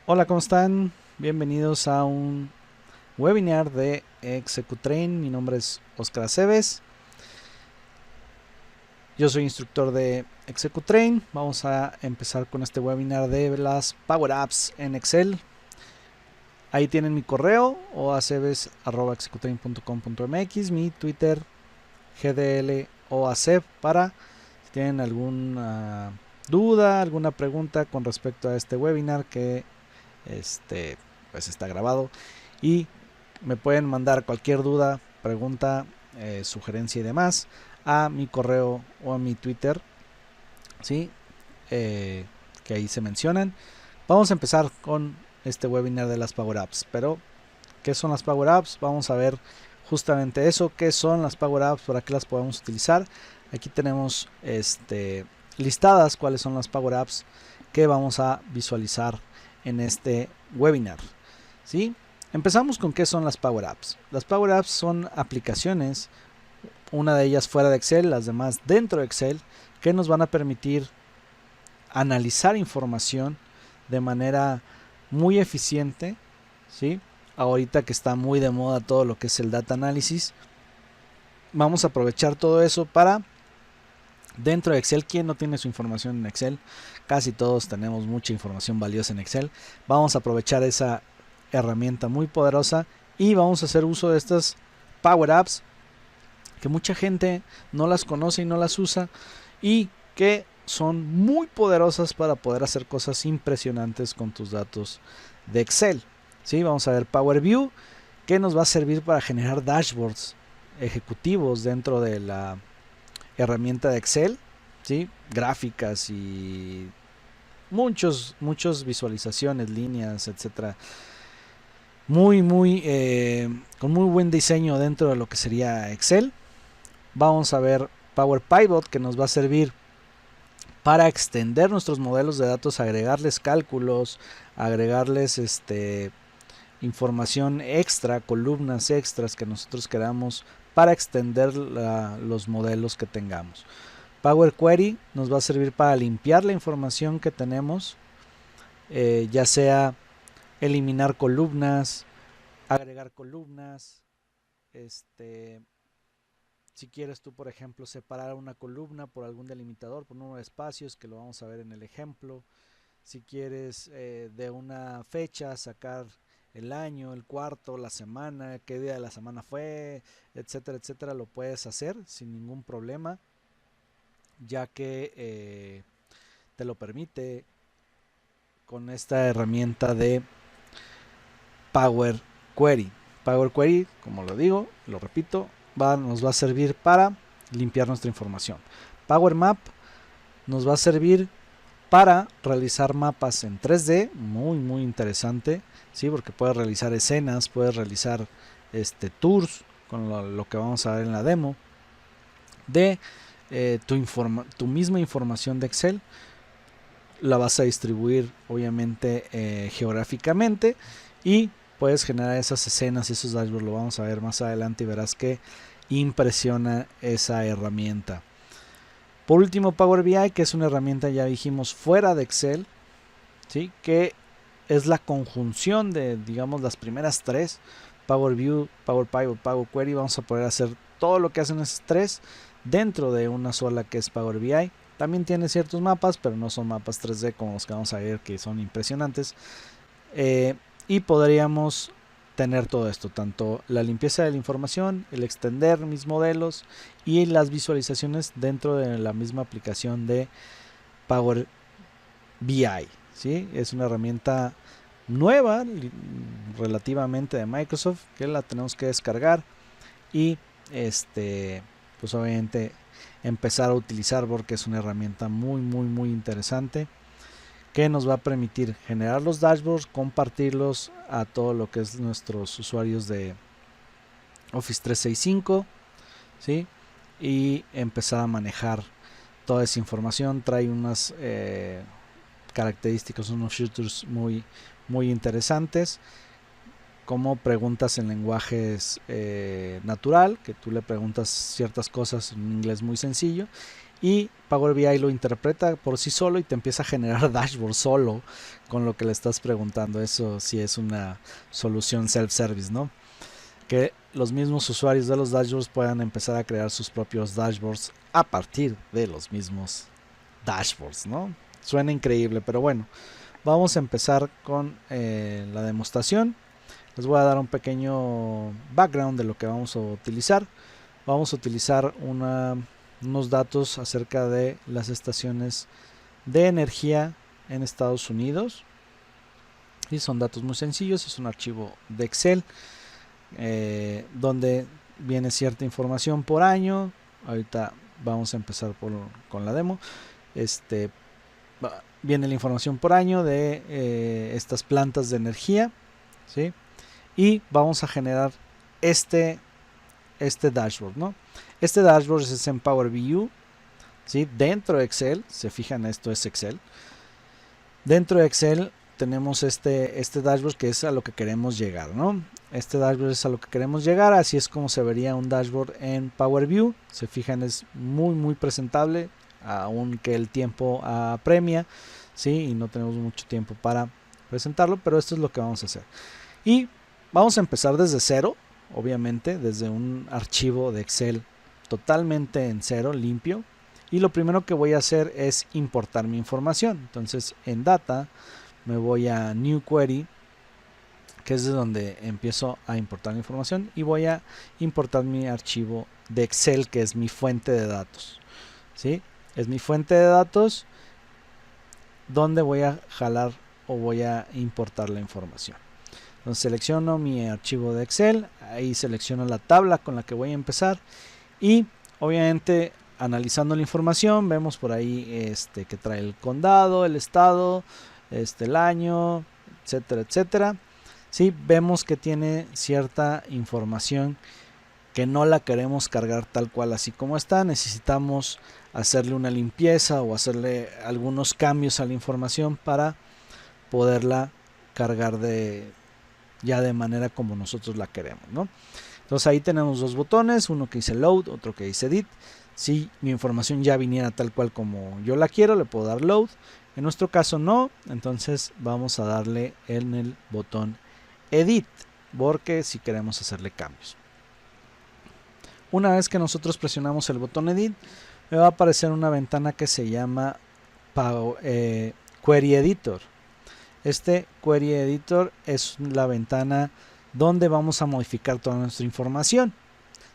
Hola, ¿cómo están? Bienvenidos a un webinar de Executrain. Mi nombre es Oscar Aceves. Yo soy instructor de Executrain. Vamos a empezar con este webinar de las Power Apps en Excel. Ahí tienen mi correo o aceves@executrain.com.mx, mi Twitter GDL o ACEP para si tienen alguna duda, alguna pregunta con respecto a este webinar que pues está grabado, y me pueden mandar cualquier duda, pregunta, sugerencia y demás a mi correo o a mi Twitter, ¿sí? Que ahí se mencionan. Vamos a empezar con este webinar de las Power Apps, pero ¿qué son las Power Apps? Vamos a ver justamente eso, qué son las Power Apps, para qué las podemos utilizar. Aquí tenemos listadas cuáles son las Power Apps que vamos a visualizar en este webinar, ¿sí? Empezamos con qué son las Power Apps. Las Power Apps son aplicaciones, una de ellas fuera de Excel, las demás dentro de Excel, que nos van a permitir analizar información de manera muy eficiente, ¿sí? Ahorita que está muy de moda todo lo que es el data análisis, vamos a aprovechar todo eso para dentro de Excel. ¿Quién no tiene su información en Excel? Casi todos tenemos mucha información valiosa en Excel. Vamos a aprovechar esa herramienta muy poderosa y vamos a hacer uso de estas Power Apps que mucha gente no las conoce y no las usa, y que son muy poderosas para poder hacer cosas impresionantes con tus datos de Excel. ¿Sí? Vamos a ver Power View, que nos va a servir para generar dashboards ejecutivos dentro de la herramienta de Excel, ¿sí? Gráficas y muchos visualizaciones, líneas, etcétera. Con muy buen diseño dentro de lo que sería Excel. Vamos a ver Power Pivot, que nos va a servir para extender nuestros modelos de datos, agregarles cálculos, agregarles información extra, columnas extras que nosotros queramos para extender los modelos que tengamos. Power Query nos va a servir para limpiar la información que tenemos, ya sea eliminar columnas, agregar columnas, si quieres tú, por ejemplo, separar una columna por algún delimitador, por número de espacios, que lo vamos a ver en el ejemplo. Si quieres de una fecha sacar el año, el cuarto, la semana, qué día de la semana fue, etcétera, etcétera, lo puedes hacer sin ningún problema, ya que te lo permite con esta herramienta de Power Query. Power Query, como lo digo, lo repito, nos va a servir para limpiar nuestra información. Power Map nos va a servir para realizar mapas en 3D, muy interesante, ¿sí? Porque puedes realizar escenas, puedes realizar tours, con lo que vamos a ver en la demo, de tu misma información de Excel. La vas a distribuir obviamente geográficamente, y puedes generar esas escenas, esos dashboards. Lo vamos a ver más adelante y verás que impresiona esa herramienta. Por último, Power BI, que es una herramienta, ya dijimos, fuera de Excel, ¿sí? Que es la conjunción de, digamos, las primeras tres: Power View, Power Pivot, Power Query. Vamos a poder hacer todo lo que hacen esas tres dentro de una sola, que es Power BI. También tiene ciertos mapas, pero no son mapas 3D como los que vamos a ver, que son impresionantes. Y podríamos tener todo esto, tanto la limpieza de la información, el extender mis modelos y las visualizaciones dentro de la misma aplicación de Power BI, ¿sí? Es una herramienta nueva relativamente de Microsoft, que la tenemos que descargar y pues obviamente empezar a utilizar, porque es una herramienta muy interesante, que nos va a permitir generar los dashboards, compartirlos a todo lo que es nuestros usuarios de Office 365, ¿sí? Y empezar a manejar toda esa información. Trae unas características, unos features muy interesantes, como preguntas en lenguajes natural, que tú le preguntas ciertas cosas en un inglés muy sencillo, y Power BI lo interpreta por sí solo y te empieza a generar dashboard solo con lo que le estás preguntando. Eso sí es una solución self-service, ¿no? Que los mismos usuarios de los dashboards puedan empezar a crear sus propios dashboards a partir de los mismos dashboards, ¿no? Suena increíble, pero bueno, vamos a empezar con la demostración. Les voy a dar un pequeño background de lo que vamos a utilizar. Vamos a utilizar unos datos acerca de las estaciones de energía en Estados Unidos. Y son datos muy sencillos, es un archivo de Excel donde viene cierta información por año. Ahorita vamos a empezar con la demo. Viene la información por año de estas plantas de energía, ¿sí? Y vamos a generar este dashboard, ¿no? Este dashboard es en Power BI, ¿sí? Dentro de Excel, se fijan, esto es Excel. Dentro de Excel tenemos este dashboard que es a lo que queremos llegar, ¿no? Este dashboard es a lo que queremos llegar, así es como se vería un dashboard en Power BI. Se fijan, es muy presentable, aunque el tiempo apremia, ¿sí? Y no tenemos mucho tiempo para presentarlo, pero esto es lo que vamos a hacer. Y vamos a empezar desde cero, obviamente, desde un archivo de Excel totalmente en cero, limpio. Y lo primero que voy a hacer es importar mi información. Entonces en Data me voy a New Query, que es de donde empiezo a importar la información, y voy a importar mi archivo de Excel, que es mi fuente de datos, ¿sí? Es mi fuente de datos donde voy a jalar o voy a importar la información. Entonces selecciono mi archivo de Excel, ahí selecciono la tabla con la que voy a empezar y obviamente analizando la información vemos por ahí que trae el condado, el estado, el año, etcétera, etcétera. Sí, vemos que tiene cierta información que no la queremos cargar tal cual así como está. Necesitamos hacerle una limpieza o hacerle algunos cambios a la información para poderla cargar ya de manera como nosotros la queremos, ¿no? Entonces ahí tenemos dos botones, uno que dice Load, otro que dice Edit. Si mi información ya viniera tal cual como yo la quiero, le puedo dar Load. En nuestro caso no, entonces vamos a darle en el botón Edit, porque si queremos hacerle cambios. Una vez que nosotros presionamos el botón Edit, me va a aparecer una ventana que se llama Query Editor. Este Query Editor es la ventana donde vamos a modificar toda nuestra información,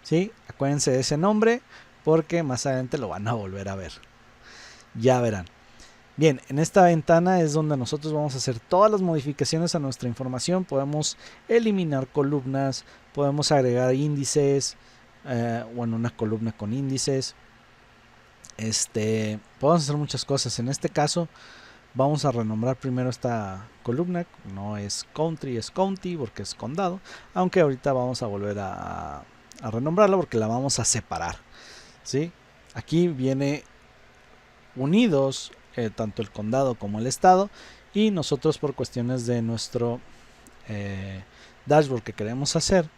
¿sí? Acuérdense de ese nombre porque más adelante lo van a volver a ver. Ya verán. Bien, en esta ventana es donde nosotros vamos a hacer todas las modificaciones a nuestra información. Podemos eliminar columnas, podemos agregar índices, bueno, una columna con índices. Podemos hacer muchas cosas. En este caso vamos a renombrar primero esta columna. No es country, es county porque es condado. Aunque ahorita vamos a volver a renombrarla porque la vamos a separar, ¿sí? Aquí viene unidos tanto el condado como el estado, y nosotros por cuestiones de nuestro dashboard que queremos hacer,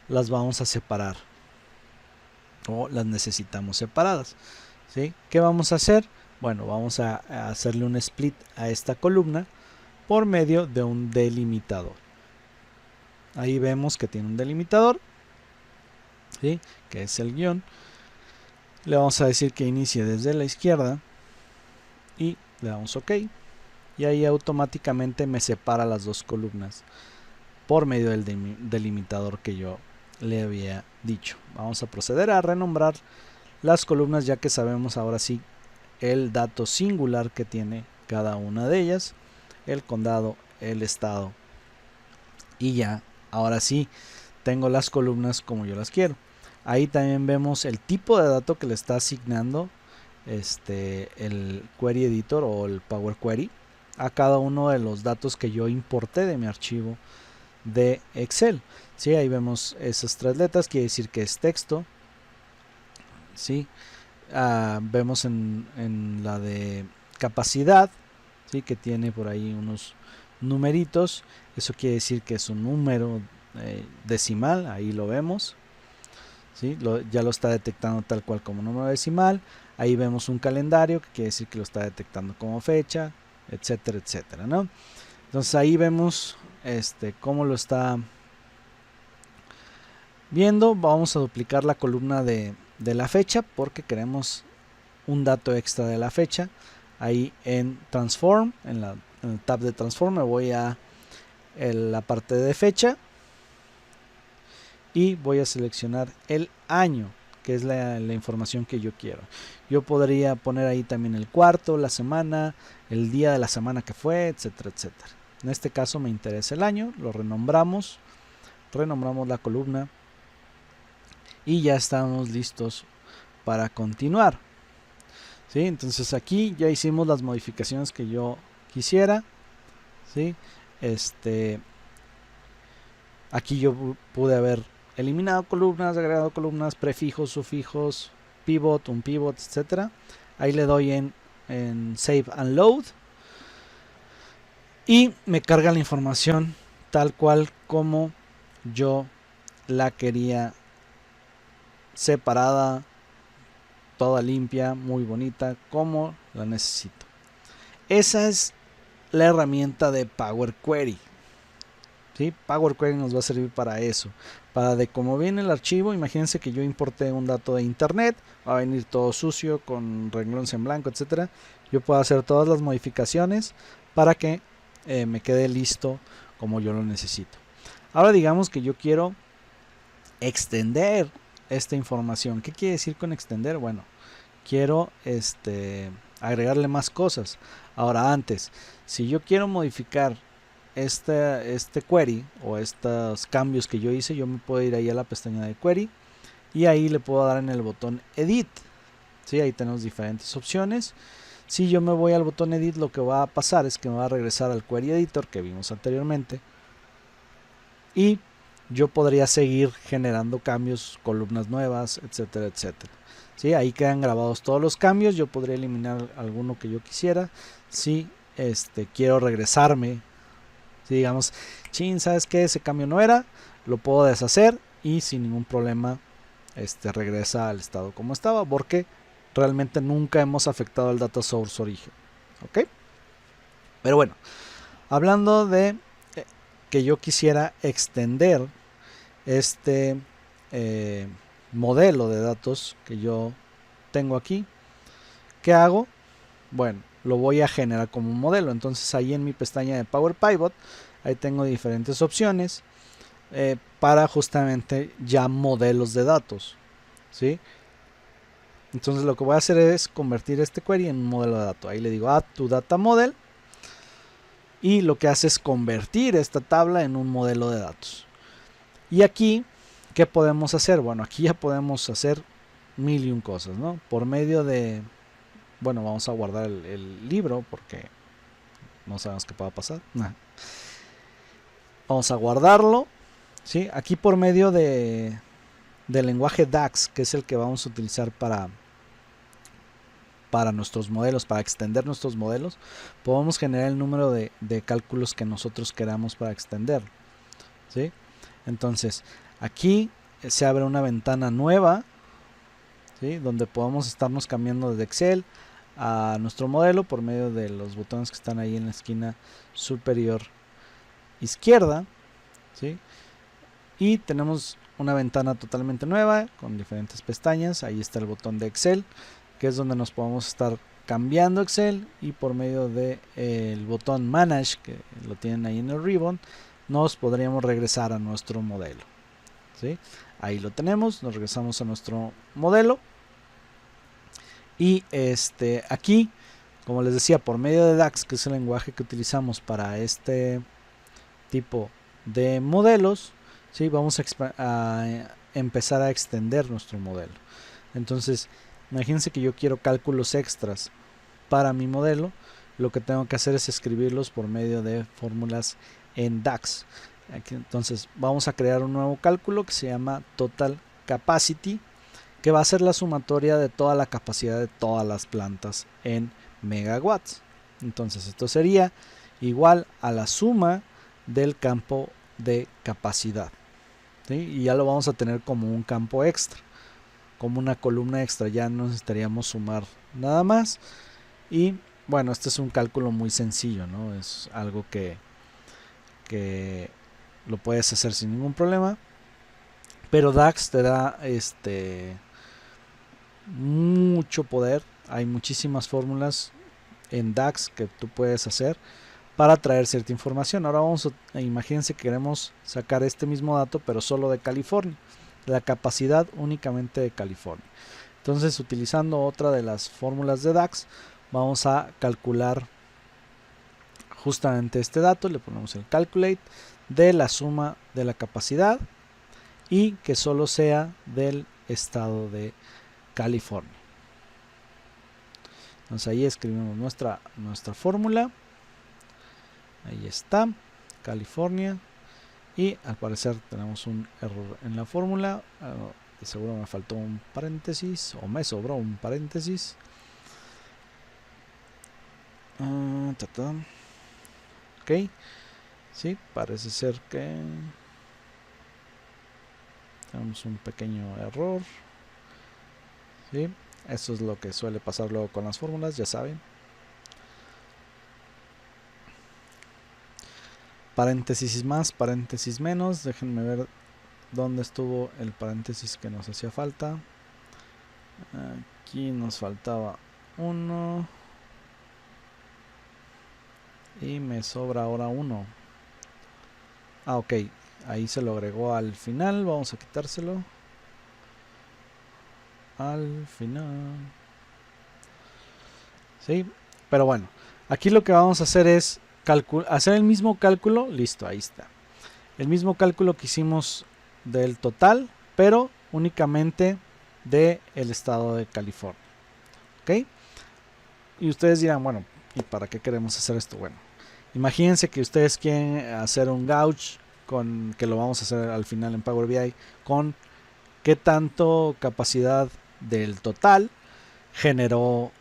las vamos a separar o las necesitamos separadas, ¿sí? ¿Qué vamos a hacer? Bueno, vamos a hacerle un split a esta columna por medio de un delimitador. Ahí vemos que tiene un delimitador, ¿sí? Que es el guión. Le vamos a decir que inicie desde la izquierda y le damos OK, y ahí automáticamente me separa las dos columnas por medio del delimitador que yo le había dicho. Vamos a proceder a renombrar las columnas ya que sabemos ahora sí el dato singular que tiene cada una de ellas, el condado, el estado, y ya ahora sí tengo las columnas como yo las quiero. Ahí también vemos el tipo de dato que le está asignando el Query Editor o el Power Query a cada uno de los datos que yo importé de mi archivo de Excel, ¿sí? Ahí vemos esas tres letras, quiere decir que es texto, ¿sí? Vemos en la de capacidad, ¿sí? Que tiene por ahí unos numeritos, eso quiere decir que es un número decimal, ahí lo vemos, ¿sí? Ya lo está detectando tal cual como número decimal. Ahí vemos un calendario que quiere decir que lo está detectando como fecha, etcétera, etcétera, ¿no? Entonces ahí vemos cómo lo está viendo. Vamos a duplicar la columna de la fecha porque queremos un dato extra de la fecha. Ahí en Transform, en el tab de Transform, me voy a la parte de fecha y voy a seleccionar el año, que es la información que yo quiero. Yo podría poner ahí también el cuarto, la semana, el día de la semana que fue, etcétera, etcétera. En este caso me interesa el año, lo renombramos la columna y ya estamos listos para continuar. ¿Sí? Entonces aquí ya hicimos las modificaciones que yo quisiera. ¿Sí? Aquí yo pude haber eliminado columnas, agregado columnas, prefijos, sufijos, pivot, un pivot, etcétera. Ahí le doy en Save and Load y me carga la información tal cual como yo la quería, separada, toda limpia, muy bonita, como la necesito. Esa es la herramienta de Power Query. ¿Sí? Power Query nos va a servir para eso, para de cómo viene el archivo. Imagínense que yo importé un dato de internet, va a venir todo sucio con renglones en blanco, etcétera. Yo puedo hacer todas las modificaciones para que me quede listo como yo lo necesito. Ahora digamos que yo quiero extender esta información. ¿Qué quiere decir con extender? Bueno, quiero agregarle más cosas. Ahora, antes, si yo quiero modificar este query o estos cambios que yo hice, yo me puedo ir ahí a la pestaña de query y ahí le puedo dar en el botón edit. ¿Sí? Ahí tenemos diferentes opciones. Si yo me voy al botón edit, lo que va a pasar es que me va a regresar al query editor que vimos anteriormente y yo podría seguir generando cambios, columnas nuevas, etcétera, etcétera. ¿Sí? Ahí quedan grabados todos los cambios. Yo podría eliminar alguno que yo quisiera. Si quiero regresarme, si digamos, chin, ¿sabes qué? Ese cambio no era, lo puedo deshacer y sin ningún problema regresa al estado como estaba, porque realmente nunca hemos afectado el data source origen. ¿Ok? Pero bueno, hablando de que yo quisiera extender este modelo de datos que yo tengo aquí, ¿qué hago? Bueno, lo voy a generar como un modelo. Entonces ahí en mi pestaña de Power Pivot, ahí tengo diferentes opciones para justamente ya modelos de datos. ¿Sí? Entonces lo que voy a hacer es convertir este query en un modelo de datos. Ahí le digo Add to Data Model y lo que hace es convertir esta tabla en un modelo de datos. Y aquí, ¿qué podemos hacer? Bueno, aquí ya podemos hacer mil y un cosas, ¿no? Por medio de... Bueno, vamos a guardar el libro porque no sabemos qué pueda pasar. Vamos a guardarlo. ¿Sí? Aquí por medio del lenguaje DAX, que es el que vamos a utilizar para nuestros modelos, para extender nuestros modelos, podemos generar el número de cálculos que nosotros queramos para extender. ¿Sí? Entonces, aquí se abre una ventana nueva, ¿sí? Donde podemos estarnos cambiando de Excel a nuestro modelo por medio de los botones que están ahí en la esquina superior izquierda. ¿Sí? Y tenemos una ventana totalmente nueva con diferentes pestañas. Ahí está el botón de Excel, que es donde nos podemos estar cambiando Excel, y por medio del botón Manage, que lo tienen ahí en el ribbon, nos podríamos regresar a nuestro modelo. ¿Sí? Ahí lo tenemos, nos regresamos a nuestro modelo y aquí, como les decía, por medio de DAX, que es el lenguaje que utilizamos para este tipo de modelos, ¿sí? Vamos a empezar a extender nuestro modelo. Entonces, imagínense que yo quiero cálculos extras para mi modelo. Lo que tengo que hacer es escribirlos por medio de fórmulas en DAX. Aquí, entonces vamos a crear un nuevo cálculo que se llama Total Capacity, que va a ser la sumatoria de toda la capacidad de todas las plantas en megawatts. Entonces esto sería igual a la suma del campo de capacidad. ¿Sí? Y ya lo vamos a tener como un campo extra. como una columna extra, ya no necesitaríamos sumar nada más. Y bueno, este es un cálculo muy sencillo, ¿no? Es algo que lo puedes hacer sin ningún problema, pero DAX te da mucho poder. Hay muchísimas fórmulas en DAX que tú puedes hacer para traer cierta información. Ahora imagínense que queremos sacar este mismo dato, pero solo de California, la capacidad únicamente de California. Entonces, utilizando otra de las fórmulas de DAX, vamos a calcular justamente este dato. Le ponemos el calculate de la suma de la capacidad y que solo sea del estado de California. Entonces ahí escribimos nuestra fórmula. Ahí está, California. Y al parecer tenemos un error en la fórmula. De seguro me faltó un paréntesis o me sobró un paréntesis. Ok, sí, parece ser que tenemos un pequeño error. ¿Sí? Eso es lo que suele pasar luego con las fórmulas, ya saben. Paréntesis más, paréntesis menos. Déjenme ver dónde estuvo el paréntesis que nos hacía falta. Aquí nos faltaba uno. Y me sobra ahora uno. Ok, ahí se lo agregó al final. Vamos a quitárselo al final. ¿Sí? Pero bueno, aquí lo que vamos a hacer es hacer el mismo cálculo. Listo, ahí está. El mismo cálculo que hicimos del total, pero únicamente del estado de California. ¿Ok? Y ustedes dirán, bueno, ¿y para qué queremos hacer esto? Bueno, imagínense que ustedes quieren hacer un gauge, que lo vamos a hacer al final en Power BI, con qué tanto capacidad del total generó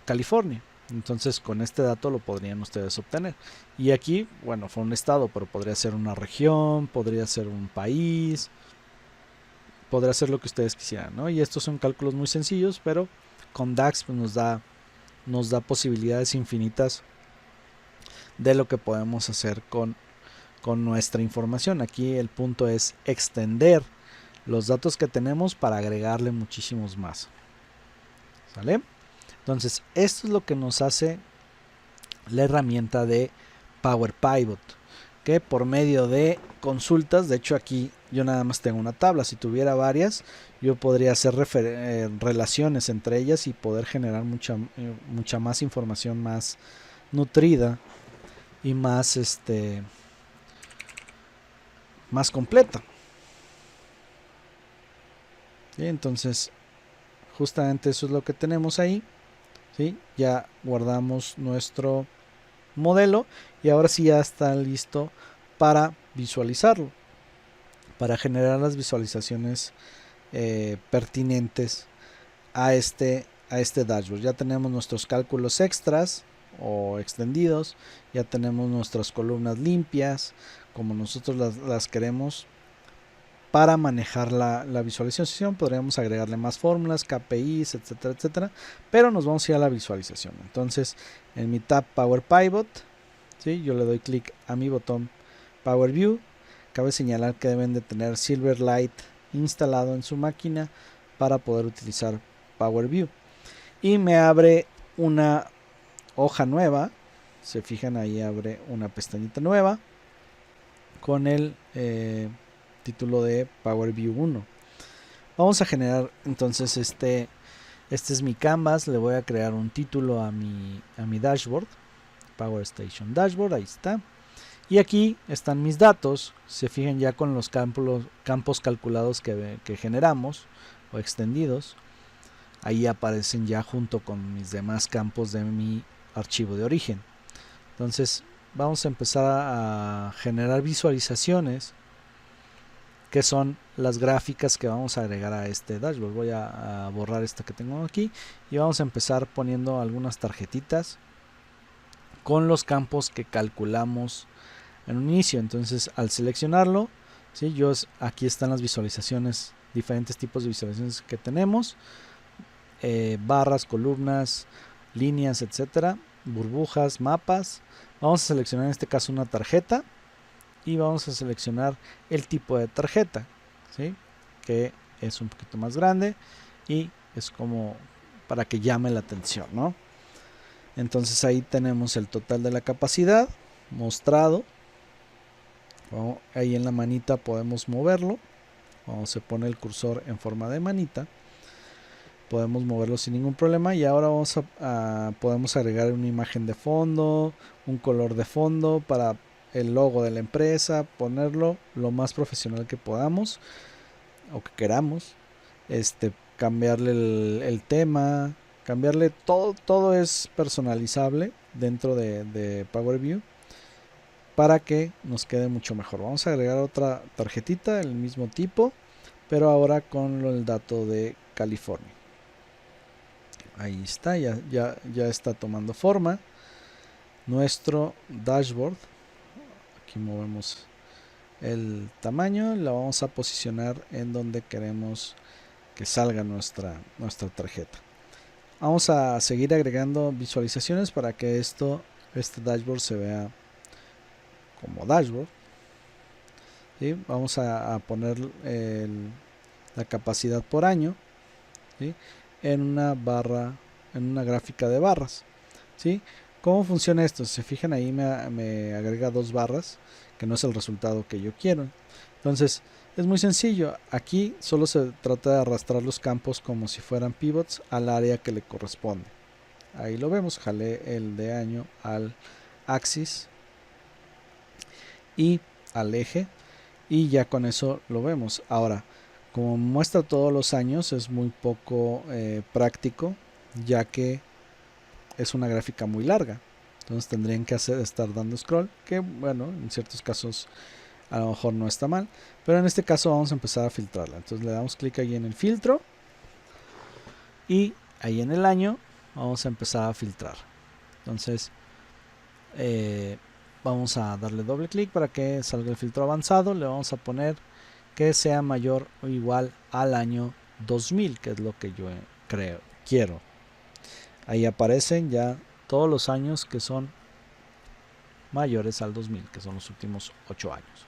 California. Entonces con este dato lo podrían ustedes obtener. Y aquí, bueno, fue un estado, pero podría ser una región, podría ser un país, podría ser lo que ustedes quisieran, ¿no? Y estos son cálculos muy sencillos, pero con DAX pues, nos da posibilidades infinitas de lo que podemos hacer con nuestra información. Aquí el punto es extender los datos que tenemos para agregarle muchísimos más. ¿Sale? Entonces, esto es lo que nos hace la herramienta de Power Pivot, que por medio de consultas, de hecho aquí yo nada más tengo una tabla, si tuviera varias, yo podría hacer relaciones entre ellas y poder generar mucha más información más nutrida y más más completa. ¿Sí? Entonces, justamente eso es lo que tenemos ahí. ¿Sí? Ya guardamos nuestro modelo y ahora sí ya está listo para visualizarlo, para generar las visualizaciones pertinentes a este dashboard. Ya tenemos nuestros cálculos extras o extendidos, ya tenemos nuestras columnas limpias como nosotros las queremos. Para manejar la visualización podríamos agregarle más fórmulas, KPIs, etcétera, etcétera, pero nos vamos a ir a la visualización. Entonces en mi tab Power Pivot, ¿sí? Yo le doy clic a mi botón Power View. Cabe señalar que deben de tener Silverlight instalado en su máquina para poder utilizar Power View. Y me abre una hoja nueva. Se fijan, ahí abre una pestañita nueva con el título de Power View 1. Vamos a generar entonces este es mi canvas. Le voy a crear un título a mi dashboard, Power Station Dashboard, ahí está. Y aquí están mis datos. Se fijan ya con los campos calculados que generamos o extendidos. Ahí aparecen ya junto con mis demás campos de mi archivo de origen. Entonces vamos a empezar a generar visualizaciones, que son las gráficas que vamos a agregar a este dashboard. Voy a borrar esta que tengo aquí y vamos a empezar poniendo algunas tarjetitas con los campos que calculamos en un inicio. Entonces al seleccionarlo, ¿sí? Aquí están las visualizaciones diferentes tipos de visualizaciones que tenemos, barras, columnas, líneas, etcétera, burbujas, mapas. Vamos a seleccionar en este caso una tarjeta y vamos a seleccionar el tipo de tarjeta, ¿sí? Que es un poquito más grande y es como para que llame la atención, ¿no? Entonces ahí tenemos el total de la capacidad mostrado. Ahí en la manita podemos moverlo. Cuando se pone el cursor en forma de manita, podemos moverlo sin ningún problema. Y ahora podemos agregar una imagen de fondo, un color de fondo para el logo de la empresa, ponerlo lo más profesional que podamos o que queramos, cambiarle el tema, cambiarle todo es personalizable dentro de Power View para que nos quede mucho mejor. Vamos a agregar otra tarjetita del mismo tipo, pero ahora con el dato de California. Ahí está, ya está tomando forma nuestro dashboard. Aquí movemos el tamaño, la vamos a posicionar en donde queremos que salga nuestra tarjeta. Vamos a seguir agregando visualizaciones para que este dashboard se vea como dashboard. ¿Sí? Vamos a poner la capacidad por año, ¿sí? En una barra, en una gráfica de barras, ¿sí? ¿Cómo funciona esto? Si se fijan ahí me agrega 2 barras, que no es el resultado que yo quiero. Entonces es muy sencillo. Aquí solo se trata de arrastrar los campos como si fueran pivots al área que le corresponde. Ahí lo vemos, jalé el de año al axis y al eje, y ya con eso lo vemos. Ahora, como muestra todos los años, es muy poco práctico, ya que es una gráfica muy larga. Entonces tendrían que estar dando scroll, que bueno, en ciertos casos a lo mejor no está mal, pero en este caso vamos a empezar a filtrarla. Entonces le damos clic ahí en el filtro y ahí en el año vamos a empezar a filtrar. Entonces vamos a darle doble clic para que salga el filtro avanzado. Le vamos a poner que sea mayor o igual al año 2000, que es lo que yo quiero. Ahí aparecen ya todos los años que son mayores al 2000, que son los últimos 8 años.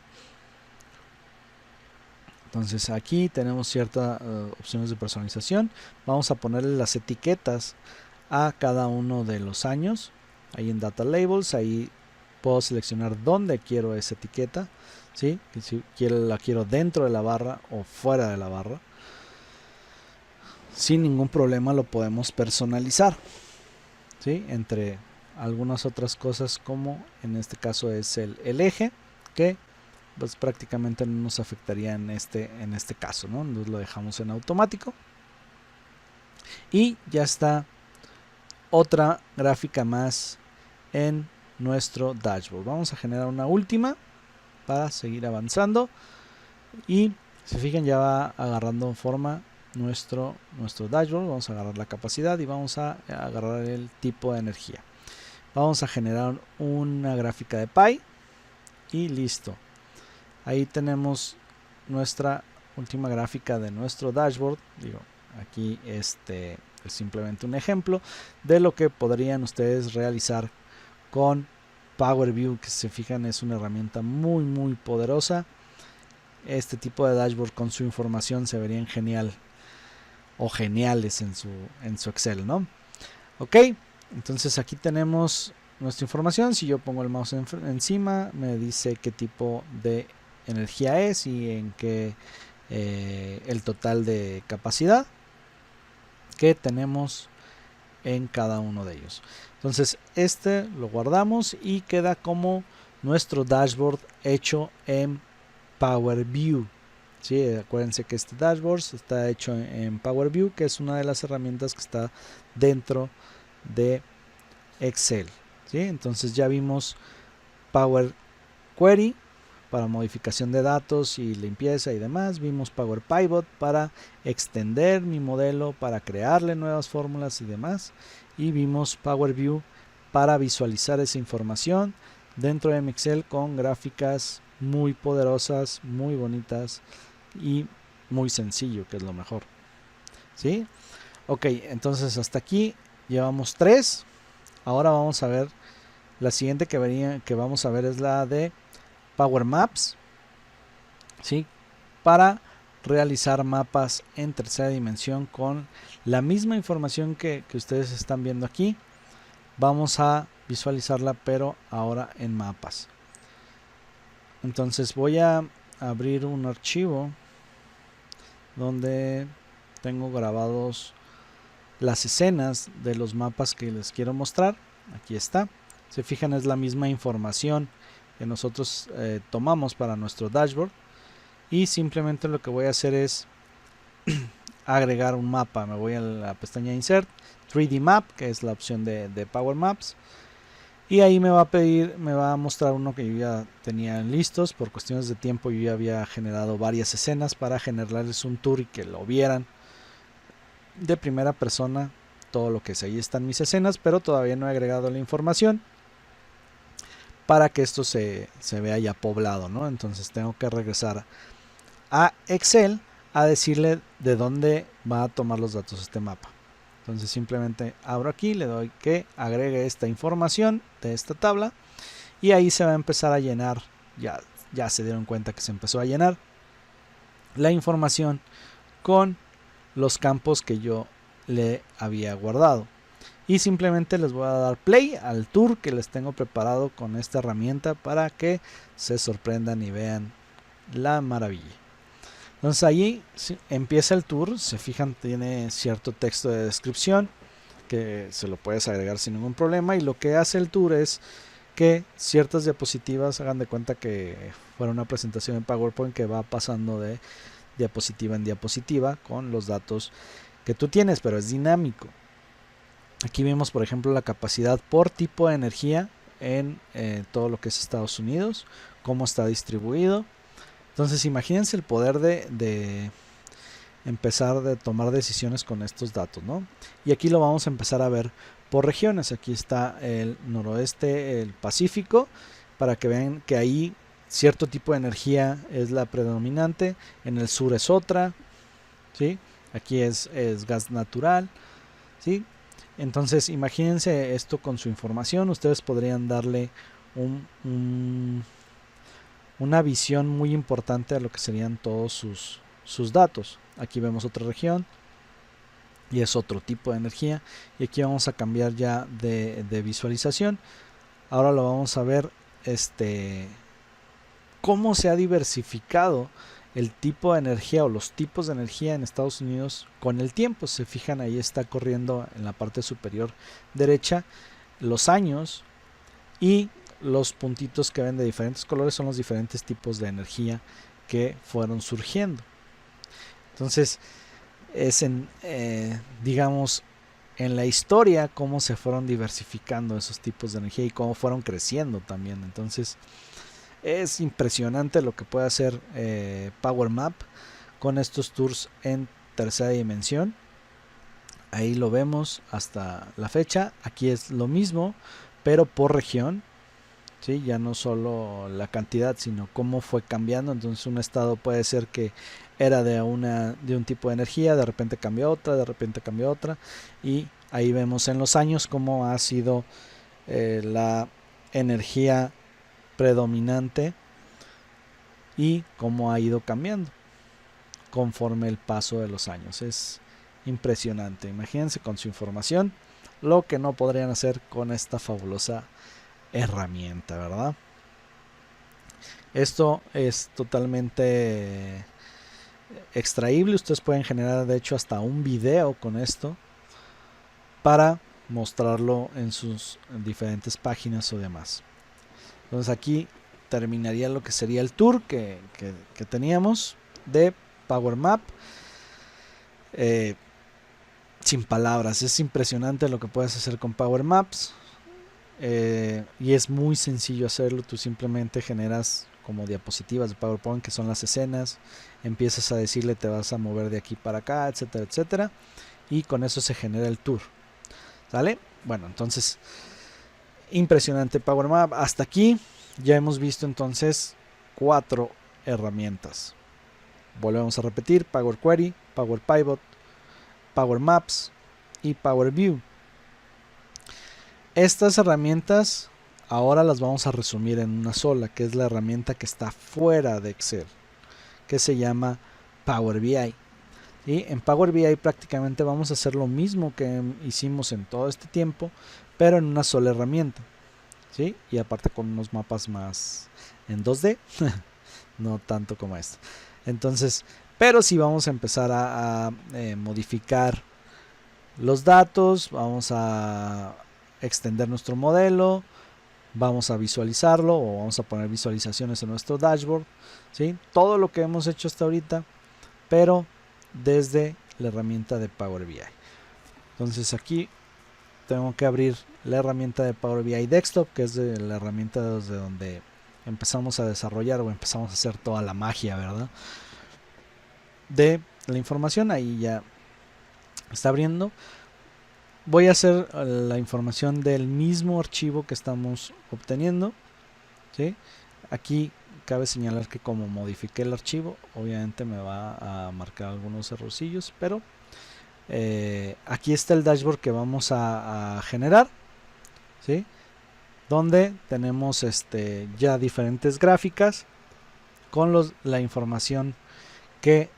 Entonces aquí tenemos ciertas opciones de personalización. Vamos a ponerle las etiquetas a cada uno de los años. Ahí en Data Labels, ahí puedo seleccionar dónde quiero esa etiqueta, ¿sí? Si la quiero dentro de la barra o fuera de la barra. Sin ningún problema lo podemos personalizar, ¿sí? Entre algunas otras cosas, como en este caso es el eje, que pues prácticamente no nos afectaría en este caso, ¿no? Entonces lo dejamos en automático y ya está otra gráfica más en nuestro dashboard. Vamos a generar una última para seguir avanzando, y si se fijan ya va agarrando forma nuestro dashboard. Vamos a agarrar la capacidad y vamos a agarrar el tipo de energía. Vamos a generar una gráfica de pie y listo. Ahí tenemos nuestra última gráfica de nuestro dashboard. Digo, aquí es simplemente un ejemplo de lo que podrían ustedes realizar con Power View, que si se fijan es una herramienta muy poderosa. Este tipo de dashboard con su información se verían genial o geniales en su Excel, ¿no? Ok, entonces aquí tenemos nuestra información. Si yo pongo el mouse encima, me dice qué tipo de energía es y en qué el total de capacidad que tenemos en cada uno de ellos. Entonces lo guardamos y queda como nuestro dashboard hecho en Power View. ¿Sí? Acuérdense que este dashboard está hecho en Power View, que es una de las herramientas que está dentro de Excel. ¿Sí? Entonces ya vimos Power Query para modificación de datos y limpieza y demás. Vimos Power Pivot para extender mi modelo, para crearle nuevas fórmulas y demás. Y vimos Power View para visualizar esa información dentro de mi Excel con gráficas muy poderosas, muy bonitas y muy sencillo, que es lo mejor. ¿Sí? Ok, entonces hasta aquí llevamos 3. Ahora vamos a ver la siguiente que vamos a ver es la de Power Maps, ¿sí? Para realizar mapas en tercera dimensión con la misma información que ustedes están viendo aquí. Vamos a visualizarla, pero ahora en mapas. Entonces voy a abrir un archivo donde tengo grabados las escenas de los mapas que les quiero mostrar. Aquí está. Se fijan, es la misma información que nosotros tomamos para nuestro dashboard, y simplemente lo que voy a hacer es agregar un mapa. Me voy a la pestaña Insert, 3D Map, que es la opción de Power Maps, y ahí me va a pedir, me va a mostrar uno que yo ya tenía listos. Por cuestiones de tiempo yo ya había generado varias escenas para generarles un tour y que lo vieran de primera persona todo lo que es. Ahí están mis escenas, pero todavía no he agregado la información para que esto se vea ya poblado, ¿no? Entonces tengo que regresar a Excel a decirle de dónde va a tomar los datos este mapa. Entonces simplemente abro aquí, le doy que agregue esta información de esta tabla, y ahí se va a empezar a llenar. Ya se dieron cuenta que se empezó a llenar la información con los campos que yo le había guardado, y simplemente les voy a dar play al tour que les tengo preparado con esta herramienta para que se sorprendan y vean la maravilla. Entonces ahí empieza el tour. Se fijan, tiene cierto texto de descripción que se lo puedes agregar sin ningún problema, y lo que hace el tour es que ciertas diapositivas, hagan de cuenta que fuera una presentación en PowerPoint que va pasando de diapositiva en diapositiva con los datos que tú tienes, pero es dinámico. Aquí vemos, por ejemplo, la capacidad por tipo de energía en todo lo que es Estados Unidos, cómo está distribuido. Entonces imagínense el poder de empezar a tomar decisiones con estos datos, ¿no? Y aquí lo vamos a empezar a ver por regiones. Aquí está el noroeste, el Pacífico, para que vean que ahí cierto tipo de energía es la predominante, en el sur es otra, ¿sí? Aquí es gas natural, ¿sí? Entonces imagínense esto con su información. Ustedes podrían darle una visión muy importante a lo que serían todos sus datos. Aquí vemos otra región y es otro tipo de energía, y aquí vamos a cambiar ya de visualización. Ahora lo vamos a ver cómo se ha diversificado el tipo de energía o los tipos de energía en Estados Unidos con el tiempo. Se fijan, ahí está corriendo en la parte superior derecha los años, y los puntitos que ven de diferentes colores son los diferentes tipos de energía que fueron surgiendo. Entonces es digamos, en la historia cómo se fueron diversificando esos tipos de energía y cómo fueron creciendo también. Entonces es impresionante lo que puede hacer Power Map con estos tours en tercera dimensión. Ahí lo vemos hasta la fecha. Aquí es lo mismo, pero por región, ¿sí? Ya no solo la cantidad, sino cómo fue cambiando. Entonces un estado puede ser que era de un tipo de energía, de repente cambió a otra, de repente cambió a otra, y ahí vemos en los años cómo ha sido la energía predominante y cómo ha ido cambiando conforme el paso de los años. Es impresionante. Imagínense con su información lo que no podrían hacer con esta fabulosa herramienta, ¿verdad? Esto es totalmente extraíble. Ustedes pueden generar de hecho hasta un video con esto para mostrarlo en sus diferentes páginas o demás. Entonces aquí terminaría lo que sería el tour que teníamos de Power Map. Sin palabras, es impresionante lo que puedes hacer con Power Maps. Y es muy sencillo hacerlo. Tú simplemente generas como diapositivas de PowerPoint, que son las escenas, empiezas a decirle te vas a mover de aquí para acá, etcétera, etcétera, y con eso se genera el tour. ¿Sale? Bueno, entonces impresionante Power Map. Hasta aquí ya hemos visto entonces 4 herramientas. volvemos a repetir: Power Query, Power Pivot, Power Maps y Power View. Estas herramientas ahora las vamos a resumir en una sola, que es la herramienta que está fuera de Excel, que se llama Power BI. Y en Power BI prácticamente vamos a hacer lo mismo que hicimos en todo este tiempo, pero en una sola herramienta, ¿sí? Y aparte con unos mapas más en 2D, no tanto como esto. Entonces, pero sí vamos a empezar a modificar los datos, vamos a extender nuestro modelo, vamos a visualizarlo o vamos a poner visualizaciones en nuestro dashboard, ¿sí? Todo lo que hemos hecho hasta ahorita, pero desde la herramienta de Power BI. Entonces aquí tengo que abrir la herramienta de Power BI Desktop, que es de la herramienta desde donde empezamos a desarrollar o empezamos a hacer toda la magia, ¿verdad? De la información. Ahí ya está abriendo. Voy a hacer la información del mismo archivo que estamos obteniendo, ¿sí? Aquí cabe señalar que como modifiqué el archivo, obviamente me va a marcar algunos errorcillos, pero aquí está el dashboard que vamos a generar, ¿sí? Donde tenemos ya diferentes gráficas con la información que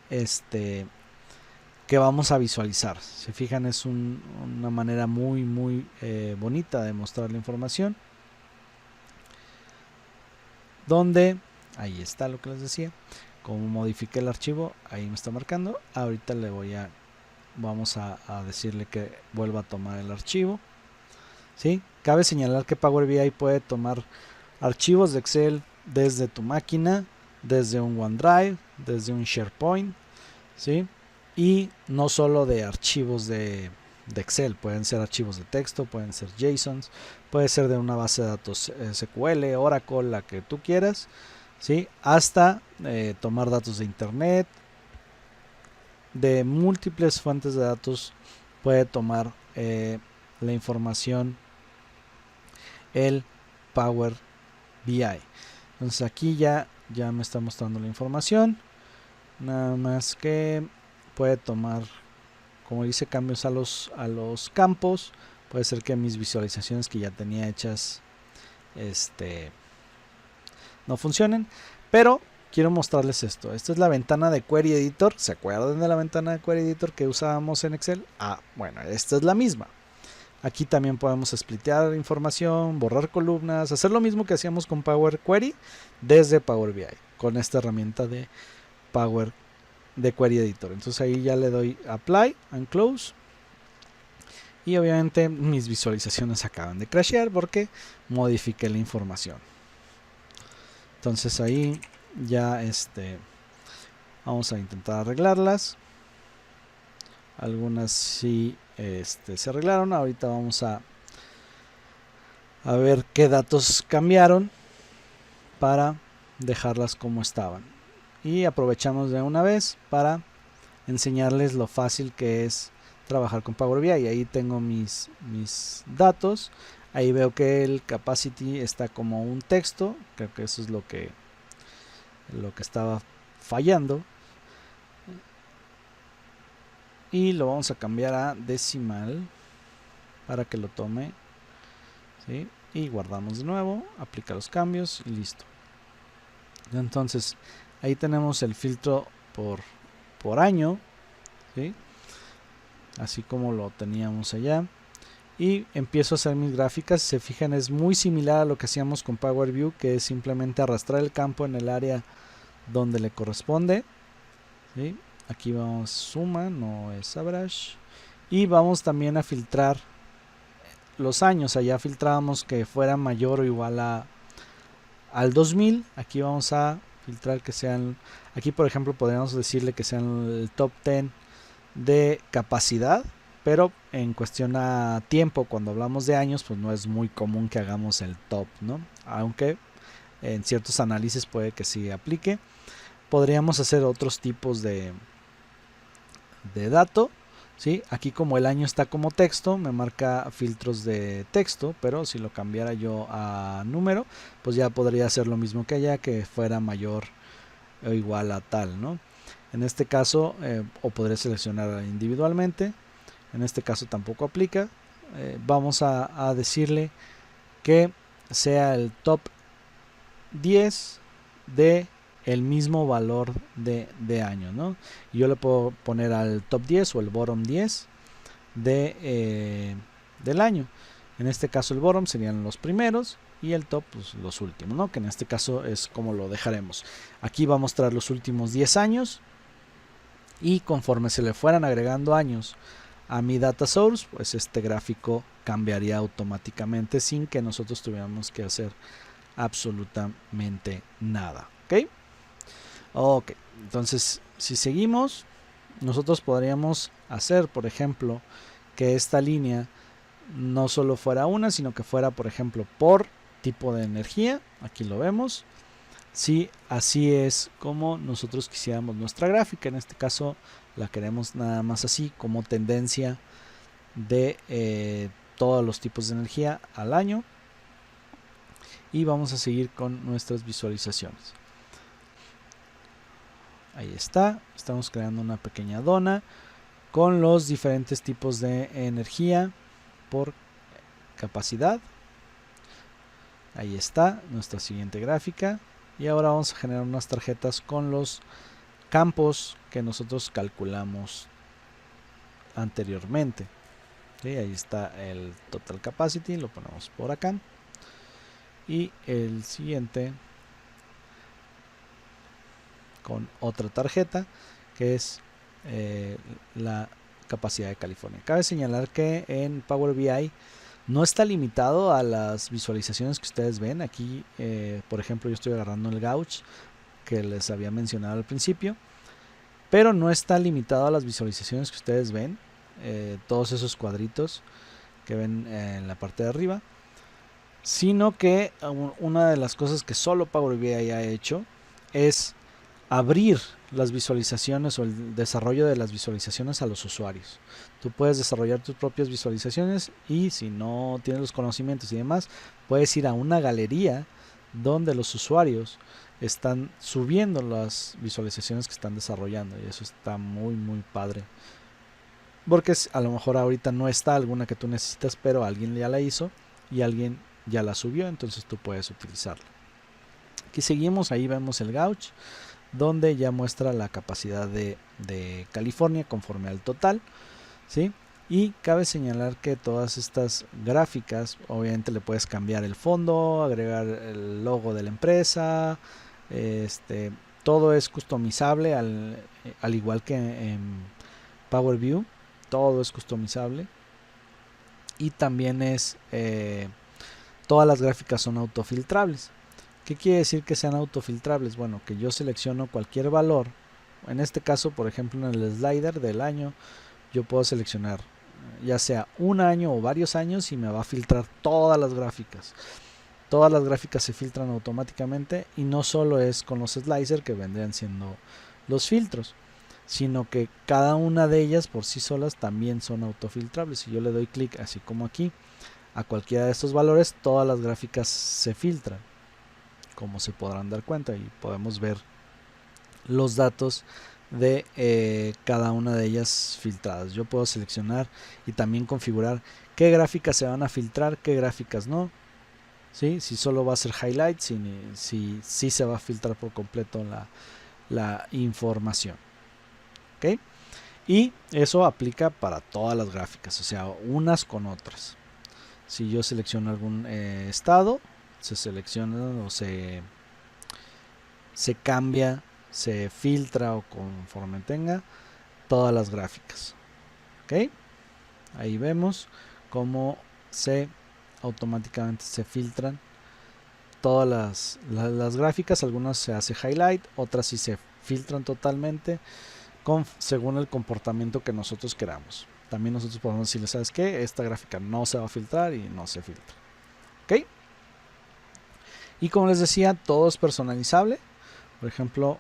vamos a visualizar. Se fijan, es una manera muy bonita de mostrar la información, donde ahí está lo que les decía. Como modifiqué el archivo, ahí me está marcando. Ahorita vamos a decirle que vuelva a tomar el archivo, ¿sí? Cabe señalar que Power BI puede tomar archivos de Excel desde tu máquina, desde un OneDrive, desde un SharePoint, ¿sí? Y no solo de archivos de Excel, pueden ser archivos de texto, pueden ser JSONs, puede ser de una base de datos SQL, Oracle, la que tú quieras, ¿sí? Hasta tomar datos de internet, de múltiples fuentes de datos puede tomar la información el Power BI. Entonces aquí ya me está mostrando la información, nada más que puede tomar, como dice, cambios a los campos. Puede ser que mis visualizaciones que ya tenía hechas no funcionen, pero quiero mostrarles esto. Esta es la ventana de Query Editor. ¿Se acuerdan de la ventana de Query Editor que usábamos en Excel? Bueno, esta es la misma. Aquí también podemos splitear información, borrar columnas, hacer lo mismo que hacíamos con Power Query desde Power BI, con esta herramienta de Query Editor. Entonces ahí ya le doy Apply and Close. Y obviamente mis visualizaciones acaban de crashear porque modifiqué la información. Entonces ahí ya vamos a intentar arreglarlas. Algunas sí se arreglaron. Ahorita vamos a ver qué datos cambiaron para dejarlas como estaban. Y aprovechamos de una vez para enseñarles lo fácil que es trabajar con Power BI. Ahí tengo mis datos. Ahí veo que el capacity está como un texto. Creo que eso es lo que estaba fallando. Y lo vamos a cambiar a decimal para que lo tome, ¿sí? Y guardamos de nuevo, aplica los cambios y listo. Entonces ahí tenemos el filtro por año, ¿sí? Así como lo teníamos allá. Y empiezo a hacer mis gráficas. Si se fijan, es muy similar a lo que hacíamos con Power View, que es simplemente arrastrar el campo en el área donde le corresponde, ¿sí? Aquí vamos suma, no es average. Y vamos también a filtrar los años. Allá filtrábamos que fuera mayor o igual al 2000. Aquí vamos a filtrar que sean, aquí por ejemplo podríamos decirle que sean el top 10 de capacidad, pero en cuestión a tiempo, cuando hablamos de años, pues no es muy común que hagamos el top, ¿no? Aunque en ciertos análisis puede que sí aplique. Podríamos hacer otros tipos de dato, ¿sí? Aquí como el año está como texto, me marca filtros de texto, pero si lo cambiara yo a número, pues ya podría hacer lo mismo que allá, que fuera mayor o igual a tal, ¿no? En este caso, o podré seleccionar individualmente. En este caso tampoco aplica. Vamos a decirle que sea el top 10 de el mismo valor de año, ¿no? Y yo le puedo poner al top 10 o el bottom 10 del año. En este caso el bottom serían los primeros y el top pues, los últimos, ¿no? Que en este caso es como lo dejaremos. Aquí va a mostrar los últimos 10 años y conforme se le fueran agregando años a mi data source, pues este gráfico cambiaría automáticamente sin que nosotros tuviéramos que hacer absolutamente nada. Ok, entonces si seguimos, nosotros podríamos hacer, por ejemplo, que esta línea no solo fuera una, sino que fuera, por ejemplo, por tipo de energía. Aquí lo vemos. Sí, así es como nosotros quisiéramos nuestra gráfica. En este caso la queremos nada más así, como tendencia de todos los tipos de energía al año. Y vamos a seguir con nuestras visualizaciones. Ahí está, estamos creando una pequeña dona con los diferentes tipos de energía por capacidad. Ahí está nuestra siguiente gráfica. Y ahora vamos a generar unas tarjetas con los campos que nosotros calculamos anteriormente. ¿Sí? Ahí está el total capacity, lo ponemos por acá. Y el siguiente con otra tarjeta que es la capacidad de California. Cabe señalar que en Power BI no está limitado a las visualizaciones que ustedes ven. Aquí, por ejemplo, yo estoy agarrando el gauge que les había mencionado al principio, pero no está limitado a las visualizaciones que ustedes ven, todos esos cuadritos que ven en la parte de arriba, sino que una de las cosas que solo Power BI ha hecho es abrir las visualizaciones o el desarrollo de las visualizaciones a los usuarios. Tú puedes desarrollar tus propias visualizaciones y si no tienes los conocimientos y demás, puedes ir a una galería donde los usuarios están subiendo las visualizaciones que están desarrollando, y eso está muy padre, porque a lo mejor ahorita no está alguna que tú necesitas, pero alguien ya la hizo y alguien ya la subió, entonces tú puedes utilizarla. Aquí seguimos, ahí vemos el gauge donde ya muestra la capacidad de California conforme al total, ¿sí? Y cabe señalar que todas estas gráficas, obviamente le puedes cambiar el fondo, agregar el logo de la empresa, todo es customizable al igual que en Power View, todo es customizable. Y también todas las gráficas son autofiltrables. ¿Qué quiere decir que sean autofiltrables? Bueno, que yo selecciono cualquier valor. En este caso, por ejemplo, en el slider del año, yo puedo seleccionar ya sea un año o varios años y me va a filtrar todas las gráficas. Todas las gráficas se filtran automáticamente y no solo es con los slicers que vendrían siendo los filtros, sino que cada una de ellas por sí solas también son autofiltrables. Si yo le doy clic así como aquí a cualquiera de estos valores, todas las gráficas se filtran, como se podrán dar cuenta, y podemos ver los datos de cada una de ellas filtradas. Yo puedo seleccionar y también configurar qué gráficas se van a filtrar, qué gráficas no, ¿sí? Si solo va a ser highlights, si se va a filtrar por completo la información. ¿Okay? Y eso aplica para todas las gráficas, o sea, unas con otras. Si yo selecciono algún estado, se selecciona o se cambia, se filtra o conforme tenga todas las gráficas. ¿Ok? Ahí vemos cómo automáticamente se filtran todas las gráficas. Algunas se hace highlight, otras sí se filtran totalmente según el comportamiento que nosotros queramos. También nosotros podemos decirle, ¿sabes qué? Esta gráfica no se va a filtrar y no se filtra. ¿Ok? Y como les decía, todo es personalizable. Por ejemplo,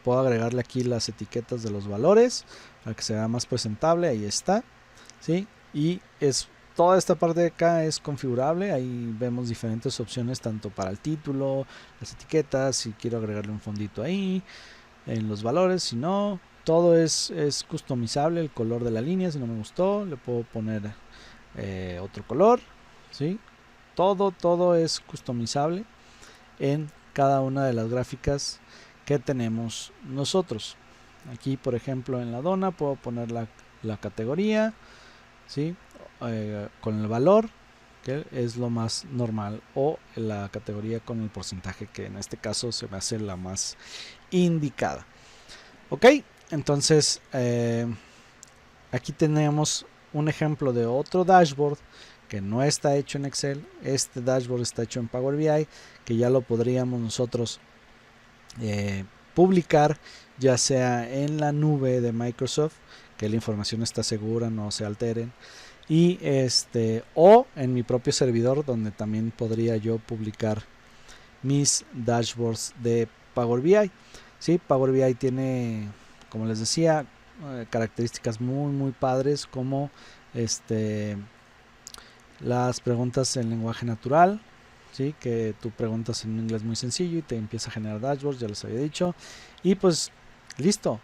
puedo agregarle aquí las etiquetas de los valores para que se vea más presentable. Ahí está, ¿sí? Y toda esta parte de acá es configurable. Ahí vemos diferentes opciones tanto para el título, las etiquetas, si quiero agregarle un fondito ahí, en los valores. Si no, todo es customizable. El color de la línea, si no me gustó, le puedo poner otro color, ¿sí? Todo es customizable en cada una de las gráficas que tenemos nosotros. Aquí, por ejemplo, en la dona puedo poner la categoría, ¿sí? Con el valor, que es lo más normal, o la categoría con el porcentaje, que en este caso se me hace la más indicada. Ok, entonces aquí tenemos un ejemplo de otro dashboard que no está hecho en Excel. Este dashboard está hecho en Power BI, que ya lo podríamos nosotros publicar, ya sea en la nube de Microsoft, que la información está segura, no se alteren, y o en mi propio servidor, donde también podría yo publicar mis dashboards de Power BI. ¿Sí? Power BI tiene, como les decía, características muy padres, como las preguntas en lenguaje natural, ¿sí? Que tú preguntas en inglés muy sencillo y te empieza a generar dashboards, ya les había dicho, y pues listo.